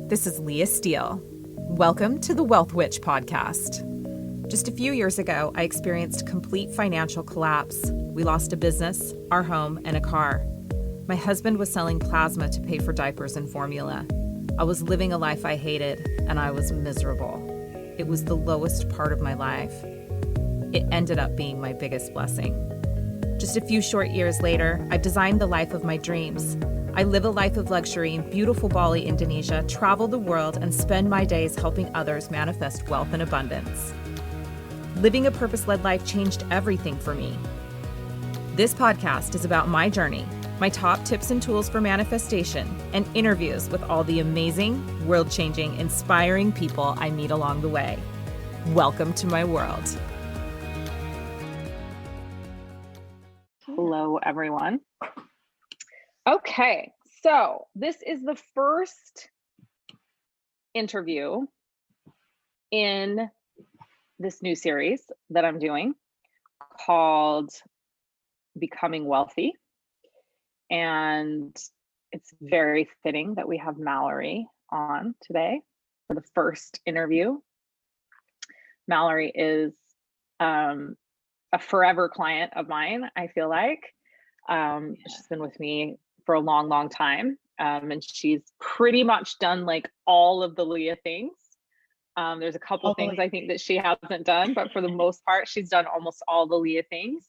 This is Leah Steele. Welcome to the Wealth Witch podcast. Just a few years ago, I experienced complete financial collapse. We lost a business, our home, and a car. My husband was selling plasma to pay for diapers and formula. I was living a life I hated, and I was miserable. It was the lowest part of my life. It ended up being my biggest blessing. Just a few short years later, I've designed the life of my dreams. I live a life of luxury in beautiful Bali, Indonesia, travel the world, and spend my days helping others manifest wealth and abundance. Living a purpose-led life changed everything for me. This podcast is about my journey, my top tips and tools for manifestation, and interviews with all the amazing, world-changing, inspiring people I meet along the way. Welcome to my world. Hello, everyone. Okay, so this is the first interview in this new series that I'm doing called Becoming Wealthy. And it's very fitting that we have Mallory on today for the first interview. Mallory is a forever client of mine, I feel like. She's been with me for a long, long time. And she's pretty much done like all of the Leah things. There's a couple of things I think that she hasn't done, but for the most part, she's done almost all the Leah things.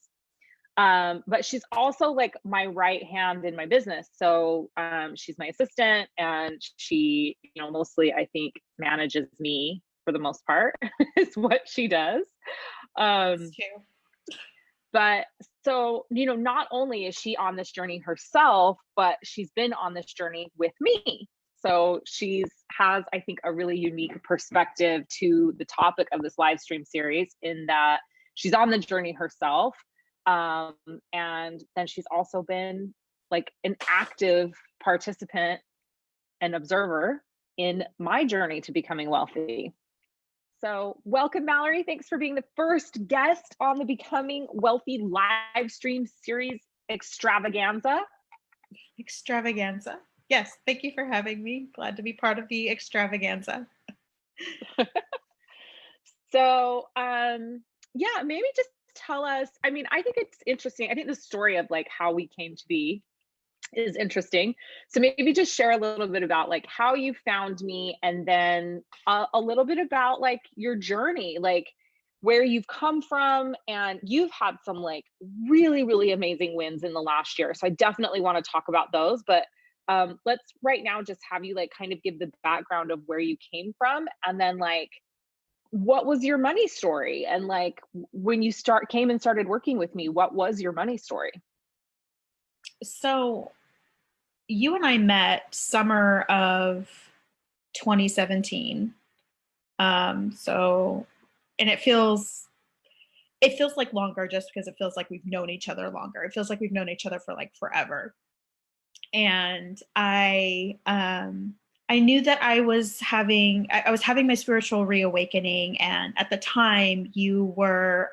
But she's also like my right hand in my business. So she's my assistant, and she, mostly I think manages me for the most part is what she does. But so, not only is she on this journey herself, but she's been on this journey with me. So has, I think, a really unique perspective to the topic of this live stream series in that she's on the journey herself. And then she's also been like an active participant and observer in my journey to becoming wealthy. So welcome, Mallory. Thanks for being the first guest on the Becoming Wealthy live stream series extravaganza. Extravaganza. Yes, thank you for having me. Glad to be part of the extravaganza. So, maybe just tell us, I think it's interesting. I think the story of like how we came to be is interesting. So maybe just share a little bit about like how you found me, and then a little bit about like your journey, like where you've come from. And you've had some like really, really amazing wins in the last year. So I definitely want to talk about those, but let's right now just have you like kind of give the background of where you came from, and then like what was your money story, and like when you came and started working with me, what was your money story? So you and I met summer of 2017. And it feels like longer just because it feels like we've known each other longer. It feels like we've known each other for like forever. And I knew that I was having my spiritual reawakening. And at the time you were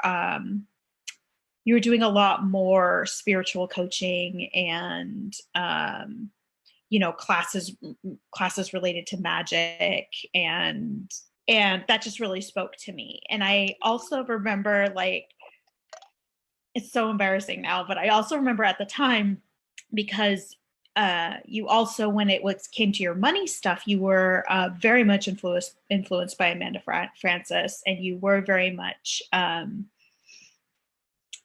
doing a lot more spiritual coaching and, classes related to magic, and that just really spoke to me. And I also remember, like, it's so embarrassing now, but I also remember at the time, because you also, when it came to your money stuff, you were very much influenced by Amanda Frances, and you were very much,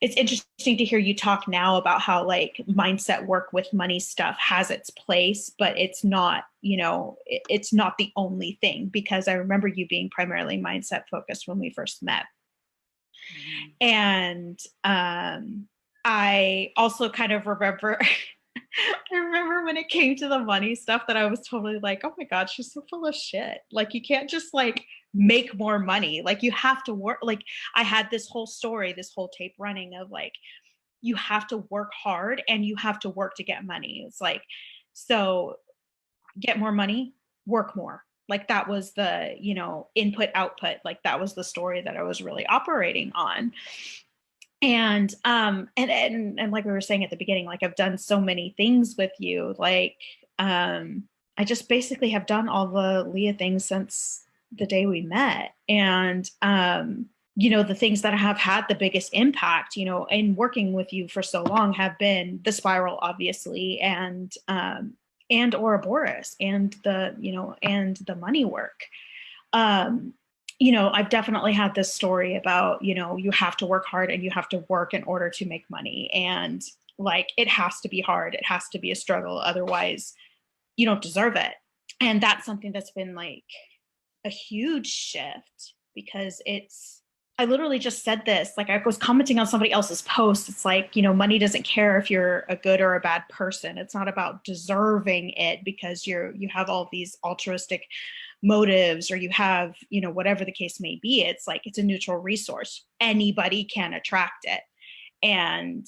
it's interesting to hear you talk now about how like mindset work with money stuff has its place, but it's not, it's not the only thing, because I remember you being primarily mindset focused when we first met. And I also kind of remember, I remember when it came to the money stuff that I was totally like, oh my God, she's so full of shit. Like, you can't just like make more money. Like, you have to work. Like, I had this whole story, this whole tape running of like, you have to work hard and you have to work to get money. It's like, so get more money, work more. Like, that was the, input, output. Like, that was the story that I was really operating on. And like we were saying at the beginning, like, I've done so many things with you, like, I just basically have done all the Leah things since the day we met. And, the things that have had the biggest impact, in working with you for so long have been the spiral, obviously, and Ouroboros and the money work. I've definitely had this story about, you have to work hard and you have to work in order to make money. And like, it has to be hard. It has to be a struggle. Otherwise you don't deserve it. And that's something that's been like a huge shift, because I literally just said this, like I was commenting on somebody else's post. It's like, money doesn't care if you're a good or a bad person. It's not about deserving it because you have all these altruistic motives, or you have, whatever the case may be. It's like, it's a neutral resource. Anybody can attract it. And,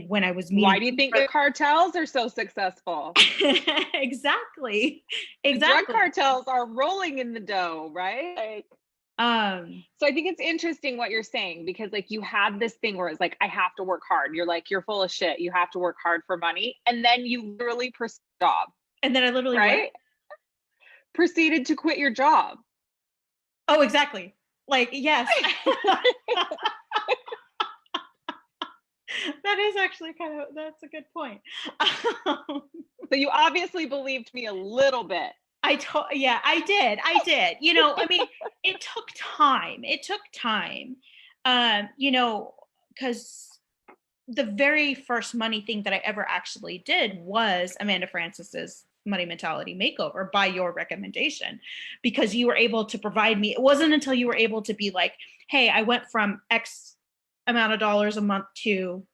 when I was meeting, why do you think the cartels are so successful? Exactly. The drug cartels are rolling in the dough, right? Like, so I think it's interesting what you're saying, because like you had this thing where it's like, I have to work hard. You're like, you're full of shit. You have to work hard for money. And then you literally pursued a job. And then I literally proceeded to quit your job. Oh, exactly. Like, yes. That is actually that's a good point. So you obviously believed me a little bit. I did. I mean, it took time. Because the very first money thing that I ever actually did was Amanda Francis's Money Mentality Makeover by your recommendation, because you were able to provide me. It wasn't until you were able to be like, hey, I went from X amount of dollars a month to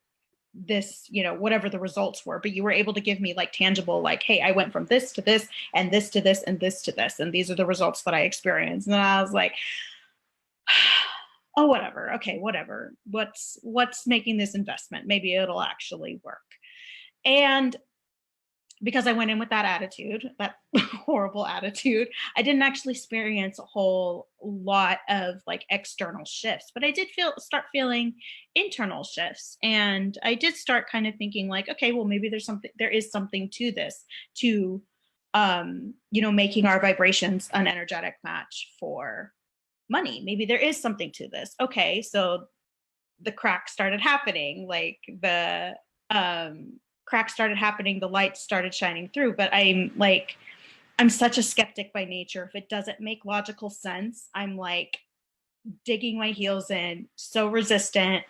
this, whatever the results were, but you were able to give me like tangible, like, hey, I went from this to this and this to this and this to this, and these are the results that I experienced. And I was like, oh, whatever. Okay, whatever. What's making this investment? Maybe it'll actually work. And because I went in with that attitude, that horrible attitude, I didn't actually experience a whole lot of like external shifts, but I did start feeling internal shifts. And I did start kind of thinking like, okay, well, maybe there is something to this, to, making our vibrations an energetic match for money. Maybe there is something to this. Okay. So the cracks started happening, like the lights started shining through. But I'm such a skeptic by nature. If it doesn't make logical sense, I'm like digging my heels in, so resistant.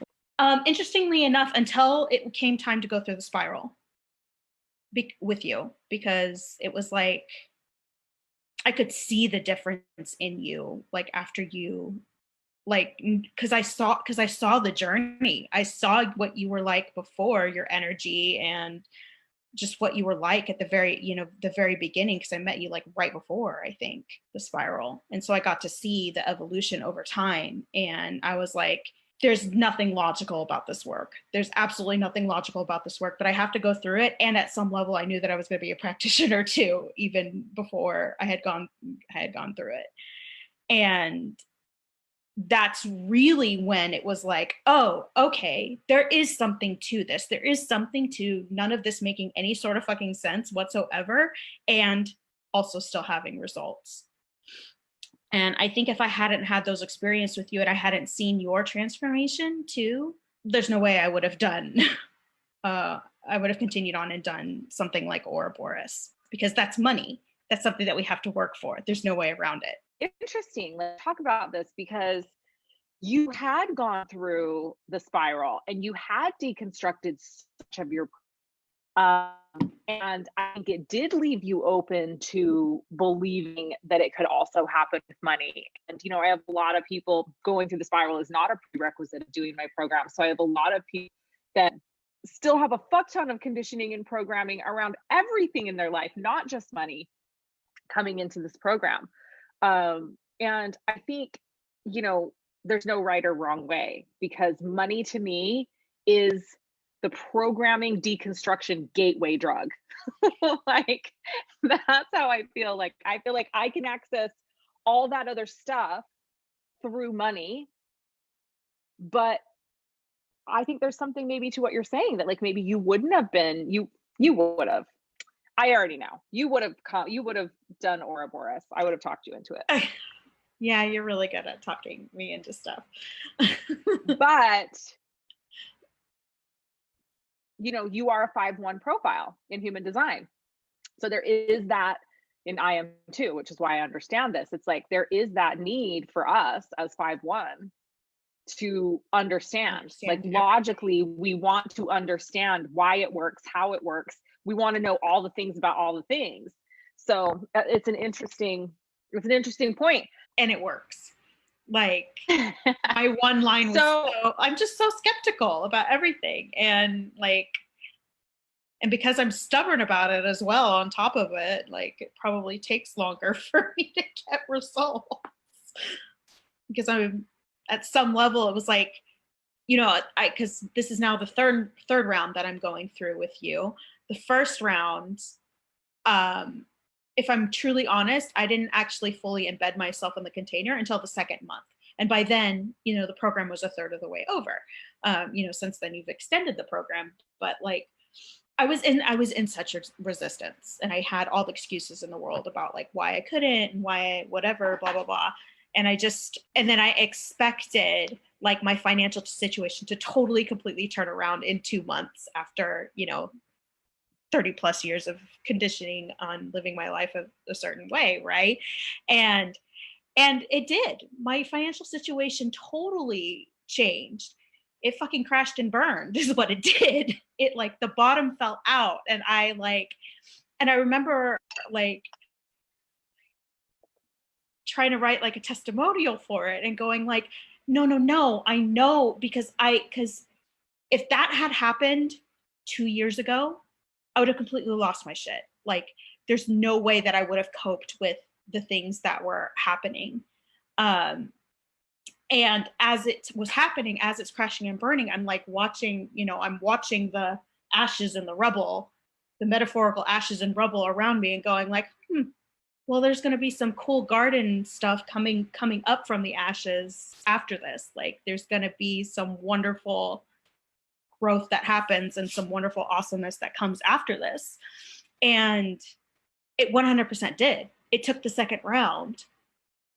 Interestingly enough, until it came time to go through the spiral with you, because it was like, I could see the difference in you, like after you, like, because I saw the journey. I saw what you were like before, your energy, and just what you were like at the very beginning, because I met you like right before, I think, the spiral. And so I got to see the evolution over time. And I was like, there's nothing logical about this work. There's absolutely nothing logical about this work, but I have to go through it. And at some level, I knew that I was going to be a practitioner too, even before I had gone through it. And that's really when it was like, oh, okay, there is something to this. There is something to none of this making any sort of fucking sense whatsoever, and also still having results. And I think if I hadn't had those experiences with you and I hadn't seen your transformation too, there's no way I would have done, I would have continued on and done something like Ouroboros, because that's money. That's something that we have to work for. There's no way around it. Interesting. Let's talk about this, because you had gone through the spiral and you had deconstructed such of your and I think it did leave you open to believing that it could also happen with money. And I have a lot of people going through the spiral is not a prerequisite of doing my program. So I have a lot of people that still have a fuck ton of conditioning and programming around everything in their life, not just money, coming into this program. And I think, there's no right or wrong way, because money to me is the programming deconstruction gateway drug. Like, that's how I feel. Like, I feel like I can access all that other stuff through money. But I think there's something maybe to what you're saying, that like maybe you wouldn't have been, you would have. I already know. You would have done Ouroboros. I would have talked you into it. Yeah, you're really good at talking me into stuff. But, you know, you are a 5-1 profile in human design. So there is that, and I am too, which is why I understand this. It's like there is that need for us as 5-1 to understand. Like logically, we want to understand why it works, how it works. We want to know all the things about all the things. So it's an interesting point. And it works. Like my one line was I'm just so skeptical about everything. And like, and because I'm stubborn about it as well, on top of it, like it probably takes longer for me to get results. Because I'm at some level, it was like, you know, because this is now the third round that I'm going through with you. The first round, if I'm truly honest, I didn't actually fully embed myself in the container until the second month. And by then, you know, the program was a third of the way over. You know, since then you've extended the program, but like I was in such resistance, and I had all the excuses in the world about like why I couldn't and why whatever, blah, blah, blah. And then I expected like my financial situation to totally, completely turn around in 2 months after, you know, 30 plus years of conditioning on living my life a certain way. Right. And it did. My financial situation totally changed. It fucking crashed and burned is what it did. It like the bottom fell out. And I remember like trying to write like a testimonial for it and going like, no, I know, because if that had happened 2 years ago, I would have completely lost my shit. Like there's no way that I would have coped with the things that were happening. And as it was happening, as it's crashing and burning, I'm like watching the ashes and the rubble, the metaphorical ashes and rubble around me, and going like, well, there's going to be some cool garden stuff coming up from the ashes after this. Like there's going to be some wonderful growth that happens and some wonderful awesomeness that comes after this. And it 100% did. It took the second round,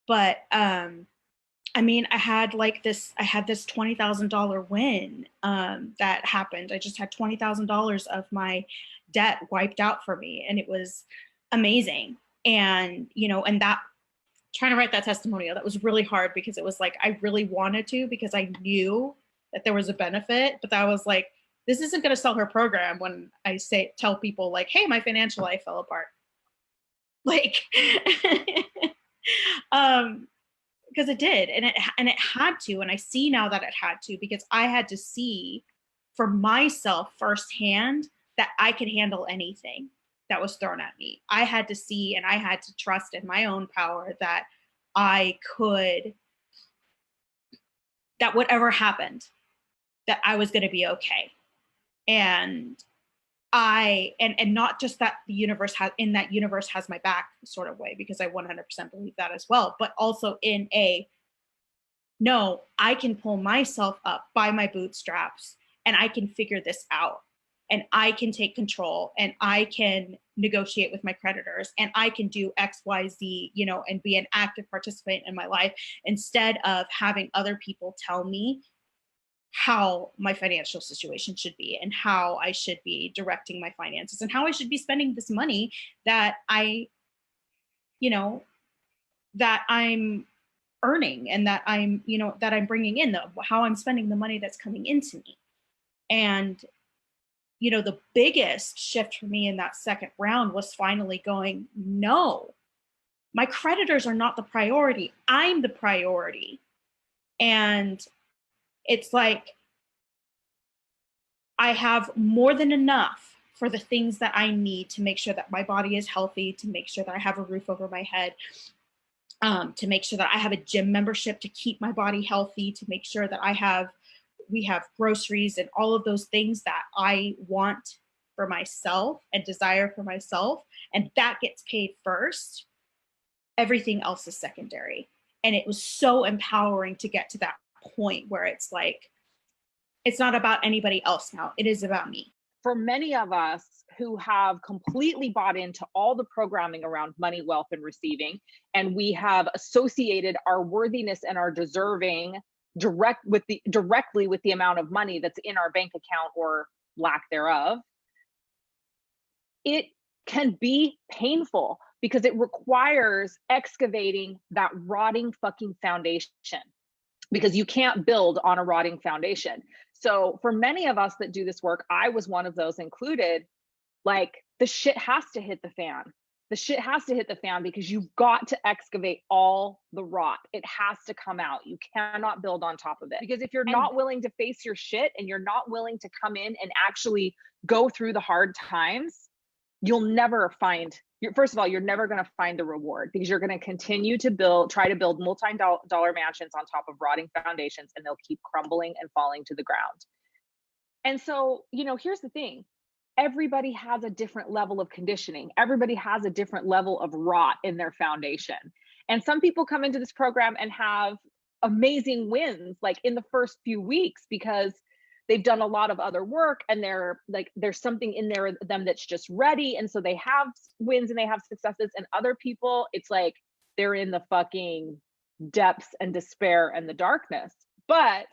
but I mean, I had this $20,000 win that happened. I just had $20,000 of my debt wiped out for me, and it was amazing. And, you know, and that, trying to write that testimonial, that was really hard because it was like, I really wanted to, because I knew that there was a benefit, but I was like, this isn't going to sell her program when I tell people like, hey, my financial life fell apart. Like, because it did, and it had to, and I see now that it had to, because I had to see for myself firsthand that I could handle anything that was thrown at me. I had to see, and I had to trust in my own power that I could, that whatever happened, that I was going to be okay. And and not just that the universe has my back sort of way, because I 100% believe that as well, but also in no, I can pull myself up by my bootstraps, and I can figure this out, and I can take control, and I can negotiate with my creditors, and I can do X, Y, Z, you know, and be an active participant in my life, instead of having other people tell me how my financial situation should be, and how I should be directing my finances, and how I should be spending this money that that I'm earning, and that that I'm bringing in, how I'm spending the money that's coming into me. And, you know, the biggest shift for me in that second round was finally going, no, my creditors are not the priority. I'm the priority. And it's like, I have more than enough for the things that I need to make sure that my body is healthy, to make sure that I have a roof over my head, to make sure that I have a gym membership to keep my body healthy, to make sure that we have groceries and all of those things that I want for myself and desire for myself. And that gets paid first. Everything else is secondary. And it was so empowering to get to that point where it's like, it's not about anybody else now. It is about me. for many of us who have completely bought into all the programming around money, wealth, and receiving, and we have associated our worthiness and our deserving directly with the amount of money that's in our bank account or lack thereof, it can be painful because it requires excavating that rotting fucking foundation, because you can't build on a rotting foundation. So for many of us that do this work, I was one of those included, like the shit has to hit the fan. The shit has to hit the fan because you've got to excavate all the rot. It has to come out. You cannot build on top of it. Because if you're not willing to face your shit and you're not willing to come in and actually go through the hard times, you'll never find, first of all, you're never going to find the reward, because you're going to continue to try to build multi-dollar mansions on top of rotting foundations, and they'll keep crumbling and falling to the ground. And so, here's the thing. Everybody has a different level of conditioning. Everybody has a different level of rot in their foundation. And some people come into this program and have amazing wins, like in the first few weeks, because they've done a lot of other work, and there's something in them that's just ready. And so they have wins and they have successes. And other people, it's like they're in the fucking depths and despair and the darkness. But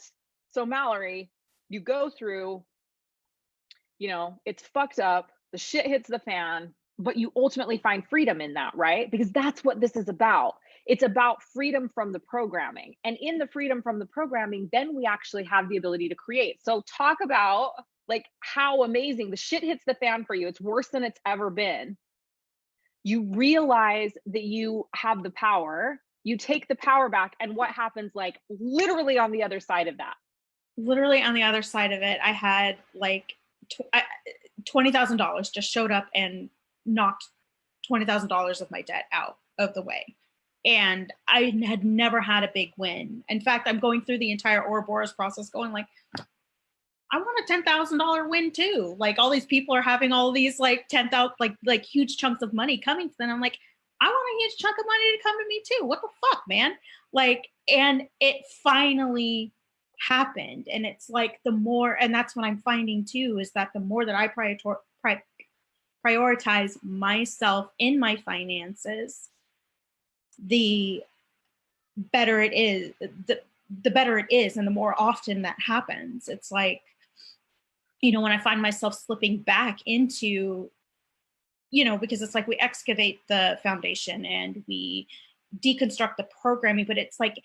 so Mallory, you go through, it's fucked up, the shit hits the fan, but you ultimately find freedom in that, right? Because that's what this is about. It's about freedom from the programming. And in the freedom from the programming, then we actually have the ability to create. So talk about like how amazing the shit hits the fan for you. It's worse than it's ever been. You realize that you have the power, you take the power back, and what happens like literally on the other side of that? Literally on the other side of it, I had like $20,000 just showed up and knocked $20,000 of my debt out of the way. And I had never had a big win. In fact, I'm going through the entire Ouroboros process going like, I want a $10,000 win too. Like all these people are having all these like 10,000, like huge chunks of money coming to them. I'm like, I want a huge chunk of money to come to me too. What the fuck, man? Like, and it finally happened. And it's like the more, and that's what I'm finding too, is that the more that I prioritize myself in my finances, the better it is, the better it is. And the more often that happens, it's like, when I find myself slipping back into, because it's like we excavate the foundation and we deconstruct the programming, but it's like,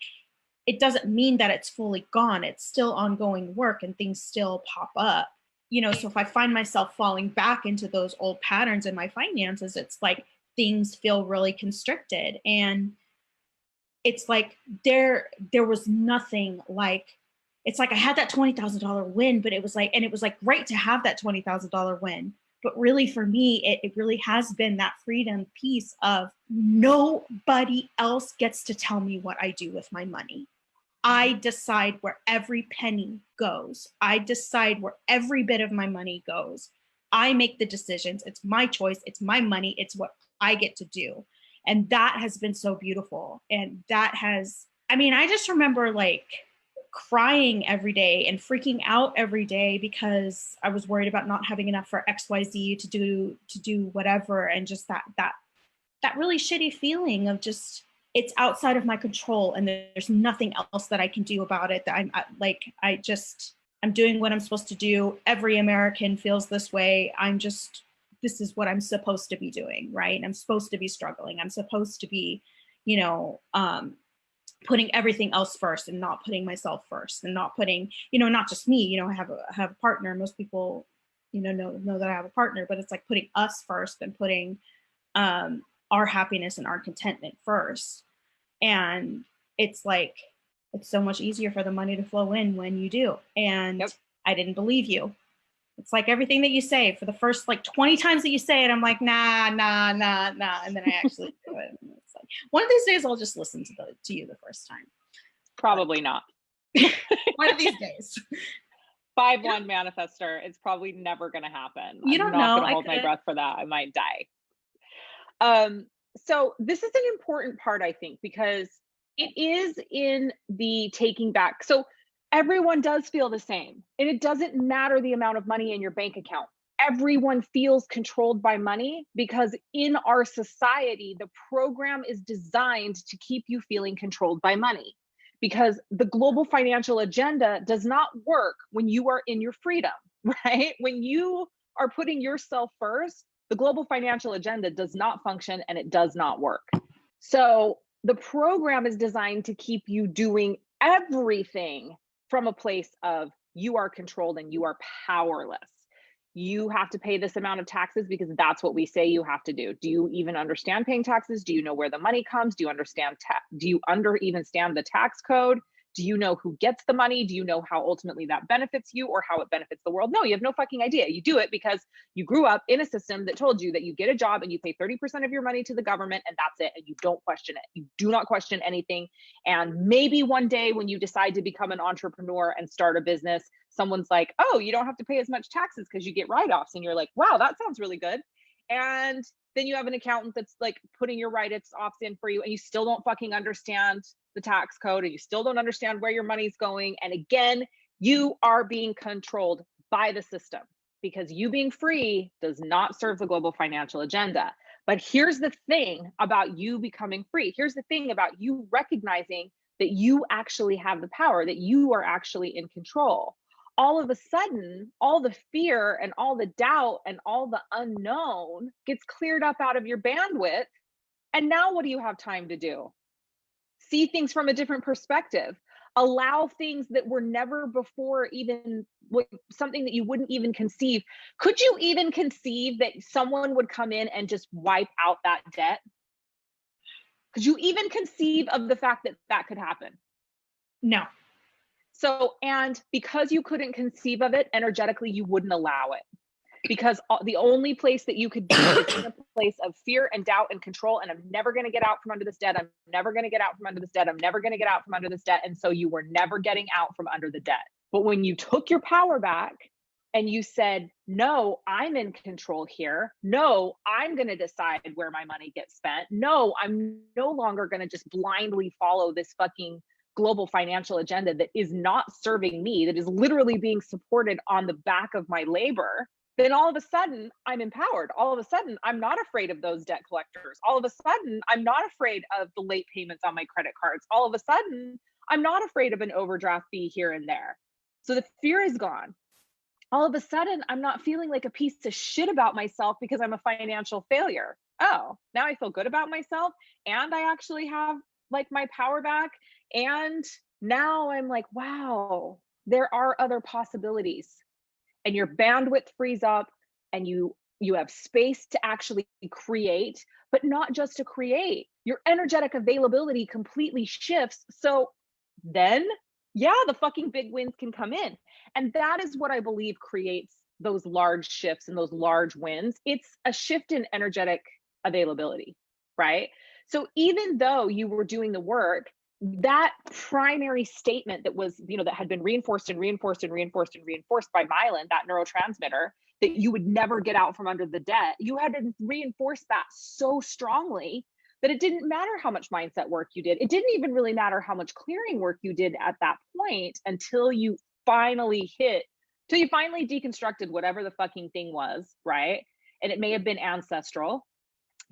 it doesn't mean that it's fully gone. It's still ongoing work and things still pop up, so if I find myself falling back into those old patterns in my finances, it's like things feel really constricted. And it's like, there was nothing like, it's like I had that $20,000 win, but it was like great to have that $20,000 win. But really for me, it really has been that freedom piece of nobody else gets to tell me what I do with my money. I decide where every penny goes. I decide where every bit of my money goes. I make the decisions. It's my choice. It's my money. It's what I get to do. And that has been so beautiful. And that has, I just remember like crying every day and freaking out every day because I was worried about not having enough for XYZ to do whatever. And just that really shitty feeling of just, it's outside of my control and there's nothing else that I can do about it. That I'm doing what I'm supposed to do. Every American feels this way. This is what I'm supposed to be doing, right? I'm supposed to be struggling. I'm supposed to be, putting everything else first and not putting myself first and not putting, not just me, I have a partner. Most people, know that I have a partner, but it's like putting us first and putting, our happiness and our contentment first. And it's like, it's so much easier for the money to flow in when you do. And yep. I didn't believe you. It's like everything that you say for the first like 20 times that you say it, I'm like, nah. And then I actually do it. And it's like, one of these days I'll just listen to you the first time. Probably not. One of these days. 5-1 manifester. It's probably never going to happen. You don't know. I'm not going to hold my breath for that. I might die. So this is an important part, I think, because it is in the taking back. So everyone does feel the same, and it doesn't matter the amount of money in your bank account. everyone feels controlled by money because in our society, the program is designed to keep you feeling controlled by money, because the global financial agenda does not work when you are in your freedom, right? When you are putting yourself first, the global financial agenda does not function and it does not work. So the program is designed to keep you doing everything from a place of you are controlled and you are powerless. You have to pay this amount of taxes because that's what we say you have to do. Do you even understand paying taxes? Do you know where the money comes? Do you understand do you even stand the tax code? Do you know who gets the money? Do you know how ultimately that benefits you or how it benefits the world? No, you have no fucking idea. You do it because you grew up in a system that told you that you get a job and you pay 30% of your money to the government and that's it. And you don't question it. You do not question anything. And maybe one day when you decide to become an entrepreneur and start a business, someone's like, oh, you don't have to pay as much taxes because you get write-offs. And you're like, wow, that sounds really good. And then you have an accountant that's like putting your write-offs in for you and you still don't fucking understand the tax code and you still don't understand where your money's going. And again, you are being controlled by the system because you being free does not serve the global financial agenda. But here's the thing about you becoming free. Here's the thing about you recognizing that you actually have the power, that you are actually in control. All of a sudden, all the fear and all the doubt and all the unknown gets cleared up out of your bandwidth. And now what do you have time to do? See things from a different perspective. Allow things that were never before even something that you wouldn't even conceive. Could you even conceive that someone would come in and just wipe out that debt? Could you even conceive of the fact that that could happen? No. So, and because you couldn't conceive of it energetically, you wouldn't allow it. Because the only place that you could be is in a place of fear and doubt and control. And I'm never going to get out from under this debt. I'm never going to get out from under this debt. I'm never going to get out from under this debt. And so you were never getting out from under the debt. But when you took your power back and you said, no, I'm in control here. No, I'm going to decide where my money gets spent. No, I'm no longer going to just blindly follow this fucking global financial agenda that is not serving me, that is literally being supported on the back of my labor. Then all of a sudden I'm empowered. All of a sudden I'm not afraid of those debt collectors. All of a sudden I'm not afraid of the late payments on my credit cards. All of a sudden I'm not afraid of an overdraft fee here and there. So the fear is gone. All of a sudden I'm not feeling like a piece of shit about myself because I'm a financial failure. Oh, now I feel good about myself and I actually have like my power back. And now I'm like, wow, there are other possibilities. And your bandwidth frees up and you have space to actually create, but not just to create. Your energetic availability completely shifts. So then, yeah, the fucking big wins can come in. And that is what I believe creates those large shifts and those large wins. It's a shift in energetic availability, right? So even though you were doing the work, that primary statement that was, that had been reinforced and reinforced and reinforced and reinforced by myelin, that neurotransmitter, that you would never get out from under the debt, you had to reinforce that so strongly that it didn't matter how much mindset work you did. It didn't even really matter how much clearing work you did at that point until you finally deconstructed whatever the fucking thing was, right? And it may have been ancestral,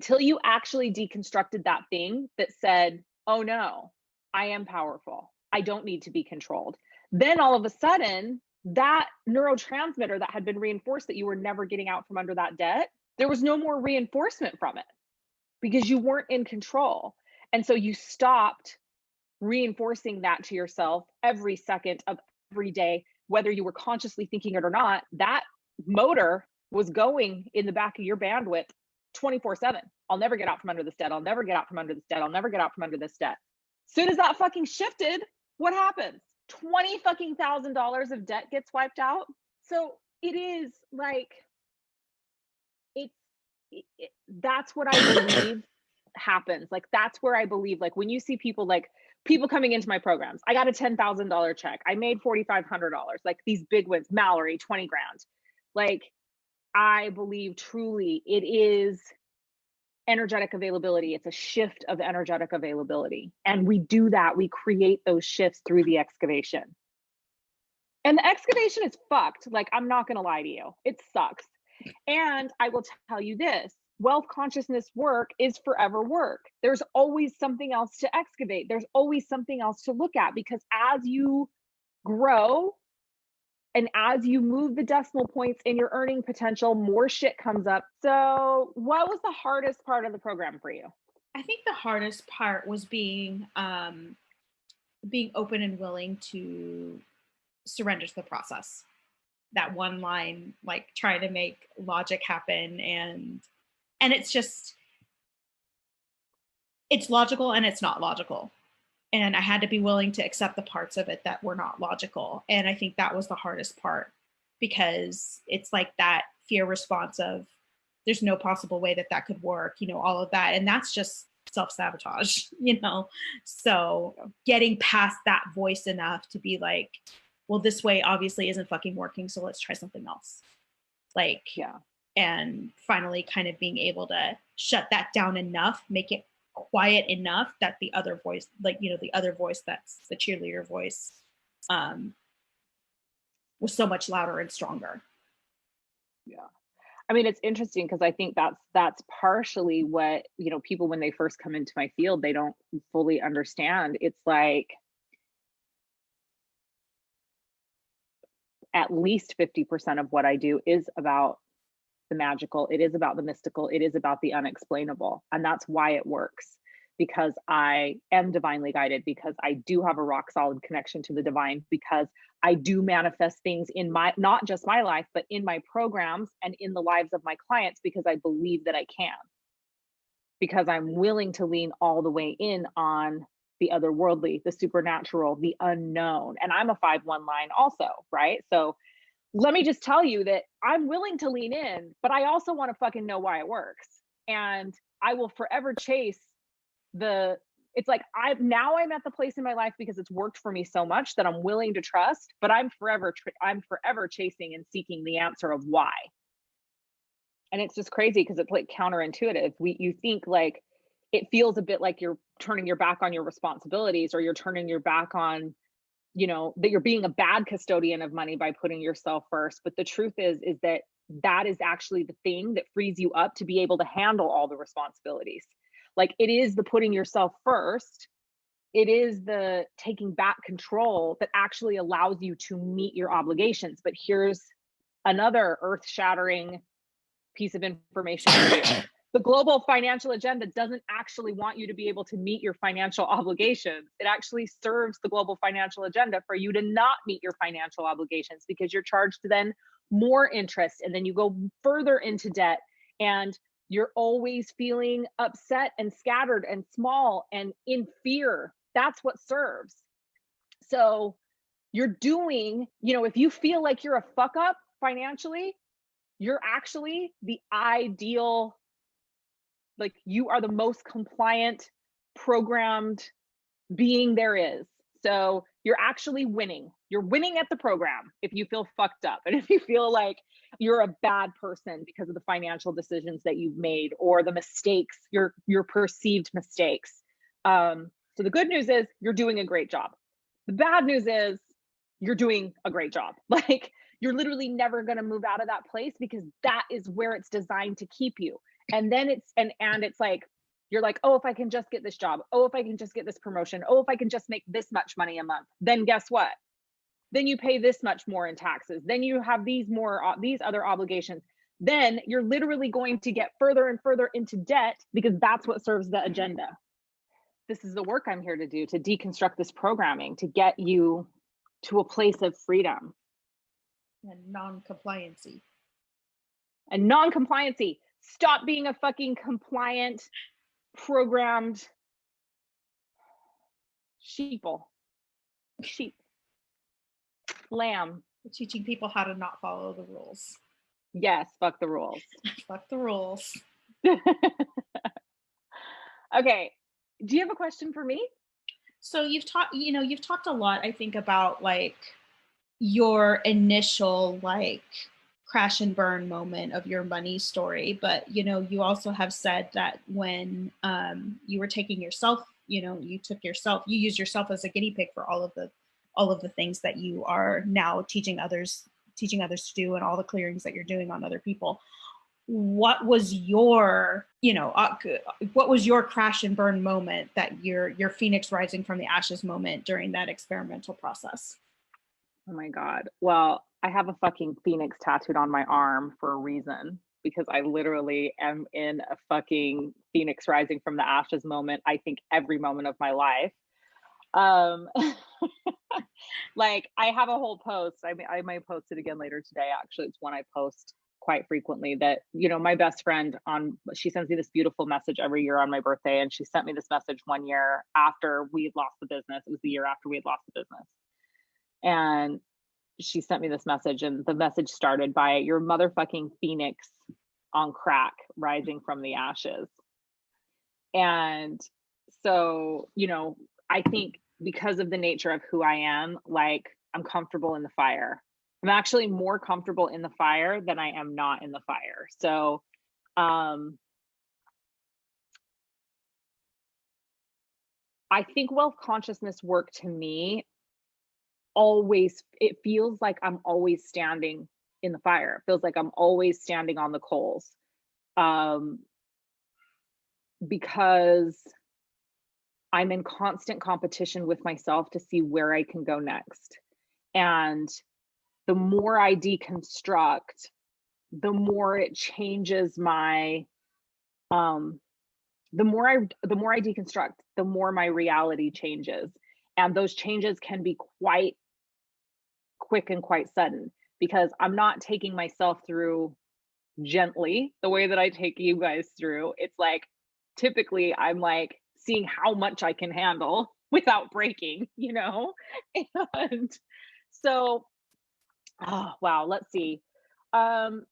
till you actually deconstructed that thing that said, oh no, I am powerful. I don't need to be controlled. Then all of a sudden, that neurotransmitter that had been reinforced that you were never getting out from under that debt, there was no more reinforcement from it because you weren't in control. And so you stopped reinforcing that to yourself every second of every day, whether you were consciously thinking it or not. That motor was going in the back of your bandwidth 24/7. I'll never get out from under this debt. I'll never get out from under this debt. I'll never get out from under this debt. Soon as that fucking shifted, what happens? $20,000 of debt gets wiped out. So it is like, that's what I believe happens. Like, that's where I believe, like when you see people coming into my programs, I got a $10,000 check. I made $4,500, like these big wins, Mallory, 20 grand. Like, I believe truly it is energetic availability. It's a shift of energetic availability. And we do that. We create those shifts through the excavation. And the excavation is fucked. Like, I'm not going to lie to you. It sucks. And I will tell you this, wealth consciousness work is forever work. There's always something else to excavate. There's always something else to look at, because as you grow and as you move the decimal points in your earning potential, more shit comes up. So what was the hardest part of the program for you? I think the hardest part was being open and willing to surrender to the process. That one line, like trying to make logic happen, and it's logical and it's not logical. And I had to be willing to accept the parts of it that were not logical. And I think that was the hardest part, because it's like that fear response of there's no possible way that could work, all of that. And that's just self-sabotage, So getting past that voice enough to be like, well, this way obviously isn't fucking working, so let's try something else. And finally kind of being able to shut that down enough, make it quiet enough that the other voice, the other voice, that's the cheerleader voice, was so much louder and stronger. Yeah. I mean, it's interesting because I think that's partially what, people, when they first come into my field, they don't fully understand. It's like at least 50% of what I do is about the magical. It is about the mystical. It is about the unexplainable. And that's why it works, because I am divinely guided, because I do have a rock solid connection to the divine, because I do manifest things in not just my life, but in my programs and in the lives of my clients, because I believe that I can, because I'm willing to lean all the way in on the otherworldly, the supernatural, the unknown. And I'm a 5-1 line also, right? So let me just tell you that I'm willing to lean in, but I also want to fucking know why it works. And I will forever chase it's like I'm at the place in my life because it's worked for me so much that I'm willing to trust, but I'm forever chasing and seeking the answer of why. And it's just crazy because it's like counterintuitive. You think like it feels a bit like you're turning your back on your responsibilities, or you're turning your back on, that you're being a bad custodian of money by putting yourself first. But the truth is that is actually the thing that frees you up to be able to handle all the responsibilities. Like it is the putting yourself first. It is the taking back control that actually allows you to meet your obligations. But here's another earth-shattering piece of information for you. The global financial agenda doesn't actually want you to be able to meet your financial obligations. It actually serves the global financial agenda for you to not meet your financial obligations, because you're charged then more interest, and then you go further into debt, and you're always feeling upset and scattered and small and in fear. That's what serves. So you're doing, if you feel like you're a fuck up financially, you're actually the ideal, like you are the most compliant, programmed being there is. So you're actually winning. You're winning at the program if you feel fucked up, and if you feel like you're a bad person because of the financial decisions that you've made, or the mistakes, your perceived mistakes. So the good news is you're doing a great job. The bad news is you're doing a great job. Like you're literally never going to move out of that place, because that is where it's designed to keep you. And then it's like, you're like, oh, if I can just get this job, oh, if I can just get this promotion, oh, if I can just make this much money a month, then guess what? Then you pay this much more in taxes. Then you have these other obligations. Then you're literally going to get further and further into debt, because that's what serves the agenda. This is the work I'm here to do, to deconstruct this programming, to get you to a place of freedom. And non-compliancy. Stop being a fucking compliant, programmed sheep. Lamb. We're teaching people how to not follow the rules. Yes, fuck the rules. Fuck the rules. Okay. Do you have a question for me? So you've talked a lot, I think, about like your initial like crash and burn moment of your money story. But, you also have said that when you were taking yourself, you used yourself as a guinea pig for all of the things that you are now teaching others teaching others to do and all the clearings that you're doing on other people. What was your, what was your crash and burn moment, that your phoenix rising from the ashes moment during that experimental process? Oh my God. Well, I have a fucking phoenix tattooed on my arm for a reason, because I literally am in a fucking phoenix rising from the ashes moment, I think every moment of my life. Like I have a whole post. I might post it again later today. Actually, it's one I post quite frequently, that, my best friend she sends me this beautiful message every year on my birthday. And she sent me this message one year after we had lost the business. It was the year after we had lost the business. And she sent me this message, and the message started by, "Your motherfucking phoenix on crack rising from the ashes." And so, I think because of the nature of who I am, like, I'm comfortable in the fire. I'm actually more comfortable in the fire than I am not in the fire. So, I think wealth consciousness work to me it feels like I'm always standing in the fire. It feels like I'm always standing on the coals. Because I'm in constant competition with myself to see where I can go next. And the more I deconstruct, the more it changes my, the more I deconstruct, the more my reality changes. And those changes can be quite quick and quite sudden, because I'm not taking myself through gently the way that I take you guys through. It's like, typically I'm like seeing how much I can handle without breaking, And so, oh, wow, let's see. There's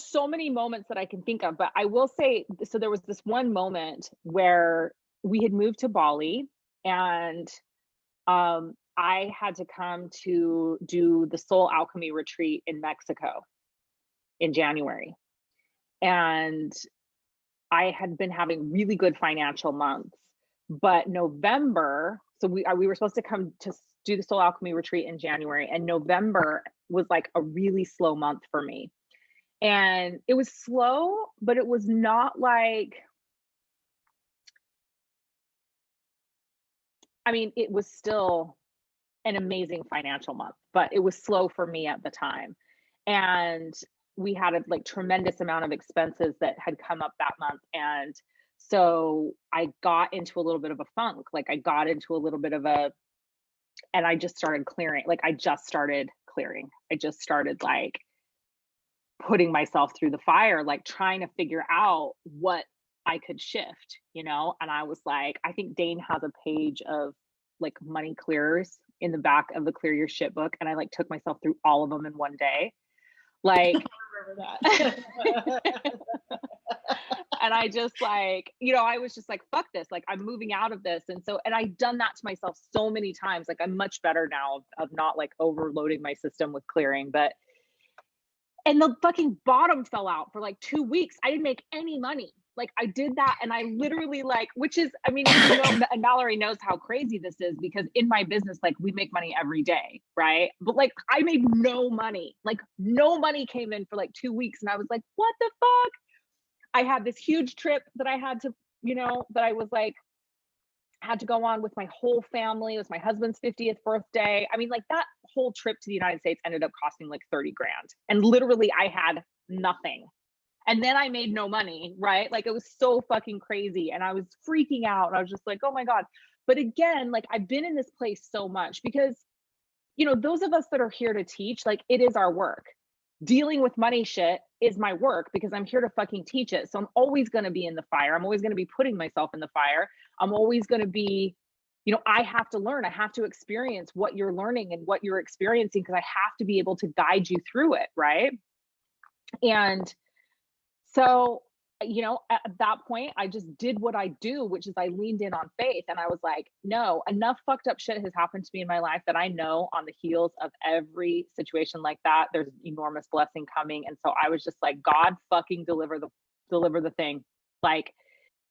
so many moments that I can think of, but I will say, so there was this one moment where we had moved to Bali, and I had to come to do the soul alchemy retreat in Mexico in January. And I had been having really good financial months, but November, so we were supposed to come to do the soul alchemy retreat in January, and November was like a really slow month for me. And it was slow, but it was not like, it was still an amazing financial month, but it was slow for me at the time. And we had a tremendous amount of expenses that had come up that month. And so I got into a little bit of a funk. I got into a little bit of and I just started clearing. I just started putting myself through the fire, trying to figure out what I could shift, and I was like, I think Dane has a page of money clearers in the back of the Clear Your Shit book. And I took myself through all of them in one day. I remember that. And I just I was just like, fuck this. I'm moving out of this. And I've done that to myself so many times. I'm much better now of not overloading my system with clearing, and the fucking bottom fell out for 2 weeks. I didn't make any money. I did that, and I literally which is, and Mallory knows how crazy this is, because in my business, we make money every day, right? But I made no money. No money came in for 2 weeks, and I was like, what the fuck? I had this huge trip that I had to, that I was had to go on with my whole family. It was my husband's 50th birthday. That whole trip to the United States ended up costing 30 grand. And literally I had nothing. And then I made no money, right? It was so fucking crazy. And I was freaking out. And I was just like, oh my God. But again, I've been in this place so much because, those of us that are here to teach, it is our work. Dealing with money shit is my work, because I'm here to fucking teach it. So I'm always going to be in the fire. I'm always going to be putting myself in the fire. I'm always going to be, I have to learn. I have to experience what you're learning and what you're experiencing, because I have to be able to guide you through it. Right. And so, at that point, I just did what I do, which is I leaned in on faith. And I was like, no, enough fucked up shit has happened to me in my life that I know on the heels of every situation like that, there's enormous blessing coming. And so I was just like, God fucking deliver the thing.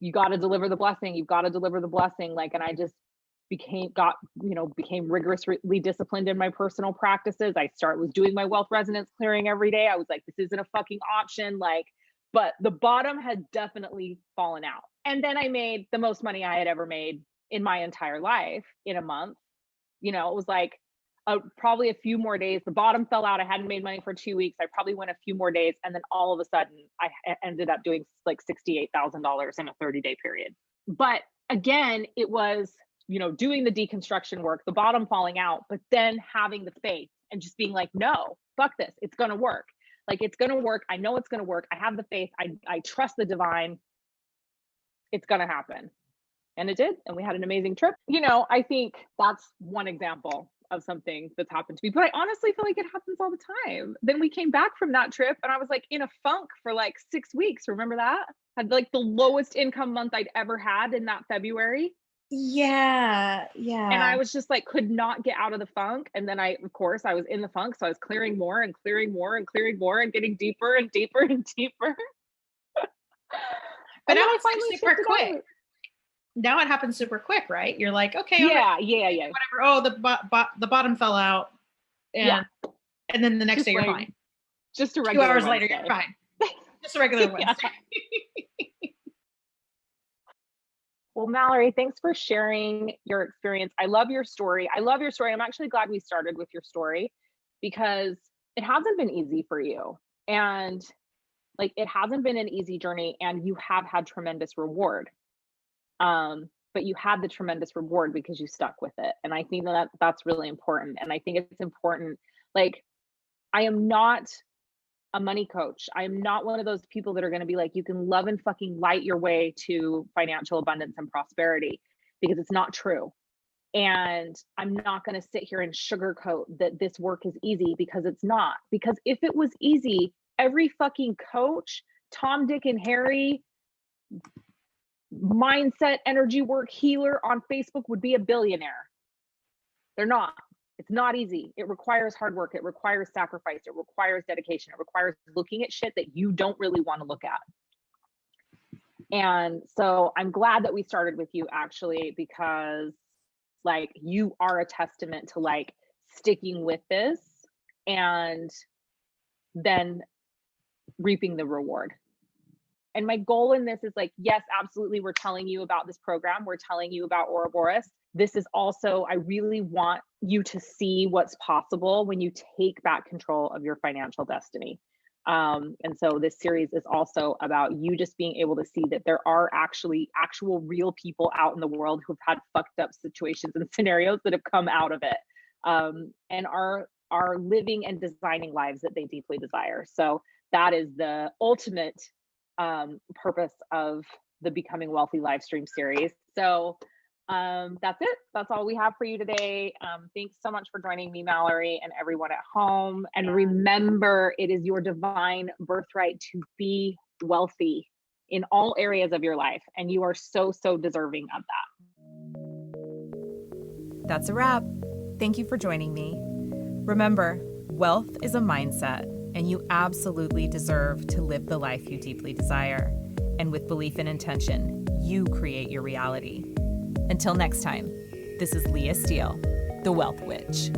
You got to deliver the blessing. You've got to deliver the blessing. And I just became rigorously disciplined in my personal practices. Was doing my wealth resonance clearing every day. I was like, this isn't a fucking option. Like, but the bottom had definitely fallen out. And then I made the most money I had ever made in my entire life in a month. It was like probably a few more days. The bottom fell out. I hadn't made money for 2 weeks. I probably went a few more days. And then all of a sudden I ended up doing like $68,000 in a 30-day period. But again, it was, doing the deconstruction work, the bottom falling out, but then having the faith and just being like, no, fuck this. It's going to work. Like, it's going to work. I know it's going to work. I have the faith. I trust the divine. It's going to happen. And it did. And we had an amazing trip. I think that's one example of something that's happened to me, but I honestly feel like it happens all the time. Then we came back from that trip and I was like in a funk for like 6 weeks. Remember that? Had like the lowest income month I'd ever had in that February. Yeah. And I was just like, could not get out of the funk. And then I was in the funk. So I was clearing more and clearing more and clearing more and getting deeper and deeper and deeper. But now it's like super quick. Now it happens super quick, right? You're like, okay, yeah, whatever. Oh, the bottom fell out, and then the next day you're fine. Just a regular 2 hours Wednesday. later, you're fine. Just a regular Wednesday. Well, Mallory, thanks for sharing your experience. I love your story. I'm actually glad we started with your story because it hasn't been easy for you, and like it hasn't been an easy journey, and you have had tremendous reward. But you had the tremendous reward because you stuck with it. And I think that's really important. And I think it's important. Like, I am not a money coach. I am not one of those people that are going to be like, you can love and fucking light your way to financial abundance and prosperity, because it's not true. And I'm not going to sit here and sugarcoat that this work is easy, because it's not. Because if it was easy, every fucking coach, Tom, Dick, and Harry, mindset, energy work healer on Facebook would be a billionaire. They're not. It's not easy. It requires hard work. It requires sacrifice. It requires dedication. It requires looking at shit that you don't really want to look at. And so I'm glad that we started with you, actually, because like you are a testament to like sticking with this and then reaping the reward. And my goal in this is like, yes, absolutely. We're telling you about this program. We're telling you about Ouroboros. This is also, I really want you to see what's possible when you take back control of your financial destiny. And so this series is also about you just being able to see that there are actual real people out in the world who've had fucked up situations and scenarios that have come out of it, and are living and designing lives that they deeply desire. So that is the ultimate purpose of the Becoming Wealthy live stream series. So that's it. That's all we have for you today. Thanks so much for joining me, Mallory, and everyone at home. And remember, it is your divine birthright to be wealthy in all areas of your life. And you are so, so deserving of that. That's a wrap. Thank you for joining me. Remember, wealth is a mindset, and you absolutely deserve to live the life you deeply desire. And with belief and intention, you create your reality. Until next time, this is Leah Steele, the Wealth Witch.